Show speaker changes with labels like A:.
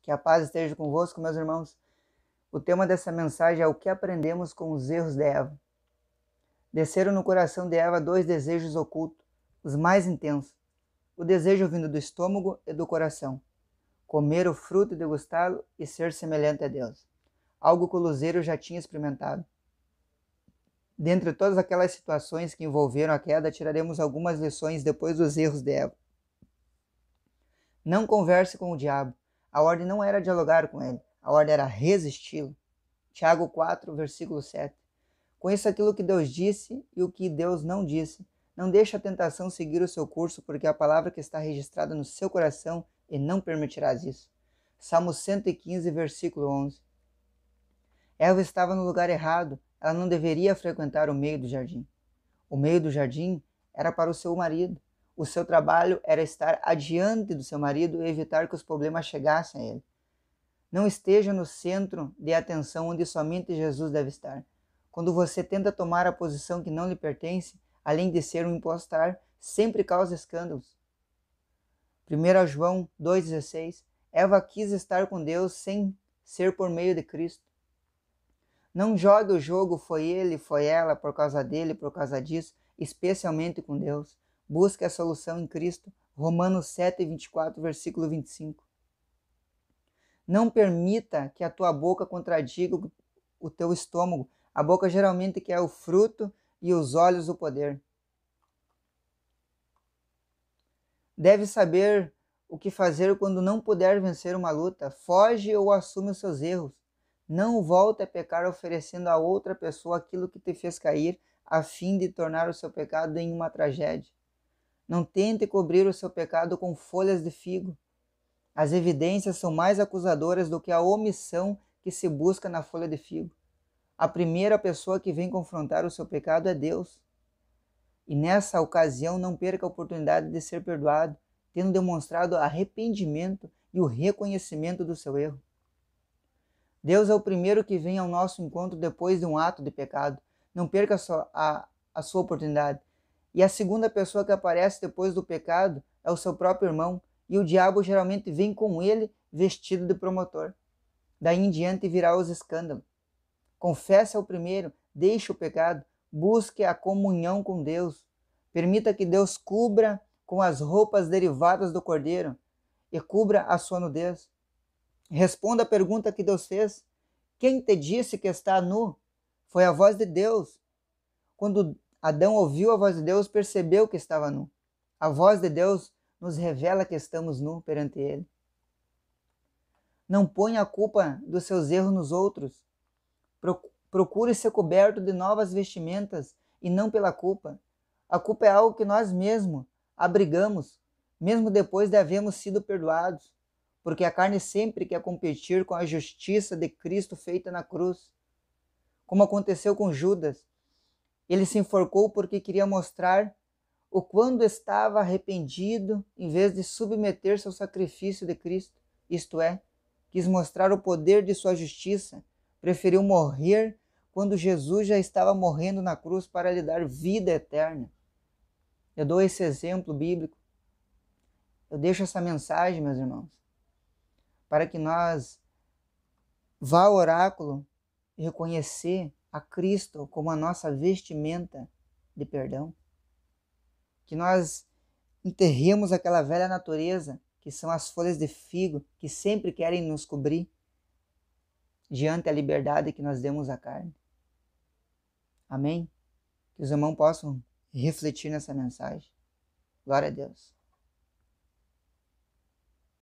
A: Que a paz esteja convosco, meus irmãos. O tema dessa mensagem é o que aprendemos com os erros de Eva. Desceram no coração de Eva dois desejos ocultos, os mais intensos. O desejo vindo do estômago e do coração. Comer o fruto e degustá-lo e ser semelhante a Deus. Algo que o luzeiro já tinha experimentado. Dentre todas aquelas situações que envolveram a queda, tiraremos algumas lições depois dos erros de Eva. Não converse com o diabo. A ordem não era dialogar com ele, a ordem era resisti-lo. Tiago 4, versículo 7. Conheça aquilo que Deus disse e o que Deus não disse. Não deixe a tentação seguir o seu curso, porque é a palavra que está registrada no seu coração e não permitirás isso. Salmo 115, versículo 11. Eva estava no lugar errado, ela não deveria frequentar o meio do jardim. O meio do jardim era para o seu marido. O seu trabalho era estar adiante do seu marido e evitar que os problemas chegassem a ele. Não esteja no centro de atenção onde somente Jesus deve estar. Quando você tenta tomar a posição que não lhe pertence, além de ser um impostar, sempre causa escândalos. 1 João 2,16. Eva quis estar com Deus sem ser por meio de Cristo. Não jogue o jogo foi ele, foi ela, por causa dele, por causa disso, especialmente com Deus. Busque a solução em Cristo. Romanos 7, 24, versículo 25. Não permita que a tua boca contradiga o teu estômago. A boca geralmente quer o fruto e os olhos o poder. Deve saber o que fazer quando não puder vencer uma luta. Foge ou assume os seus erros. Não volte a pecar oferecendo a outra pessoa aquilo que te fez cair, a fim de tornar o seu pecado em uma tragédia. Não tente cobrir o seu pecado com folhas de figo. As evidências são mais acusadoras do que a omissão que se busca na folha de figo. A primeira pessoa que vem confrontar o seu pecado é Deus. E nessa ocasião não perca a oportunidade de ser perdoado, tendo demonstrado arrependimento e o reconhecimento do seu erro. Deus é o primeiro que vem ao nosso encontro depois de um ato de pecado. Não perca a sua oportunidade. E a segunda pessoa que aparece depois do pecado é o seu próprio irmão, e o diabo geralmente vem com ele vestido de promotor. Daí em diante virá os escândalos. Confesse ao primeiro, deixe o pecado, busque a comunhão com Deus. Permita que Deus cubra com as roupas derivadas do cordeiro e cubra a sua nudez. Responda a pergunta que Deus fez. Quem te disse que está nu? Foi a voz de Deus. Quando Adão ouviu a voz de Deus, percebeu que estava nu. A voz de Deus nos revela que estamos nu perante Ele. Não ponha a culpa dos seus erros nos outros. Procure ser coberto de novas vestimentas e não pela culpa. A culpa é algo que nós mesmos abrigamos, mesmo depois de havermos sido perdoados, porque a carne sempre quer competir com a justiça de Cristo feita na cruz. Como aconteceu com Judas, ele se enforcou porque queria mostrar o quanto estava arrependido em vez de submeter-se ao sacrifício de Cristo, isto é, quis mostrar o poder de sua justiça, preferiu morrer quando Jesus já estava morrendo na cruz para lhe dar vida eterna. Eu dou esse exemplo bíblico, eu deixo essa mensagem, meus irmãos, para que nós vá ao oráculo e reconhecer a Cristo como a nossa vestimenta de perdão. Que nós enterremos aquela velha natureza, que são as folhas de figo, que sempre querem nos cobrir, diante da liberdade que nós demos à carne. Amém? Que os irmãos possam refletir nessa mensagem. Glória a Deus.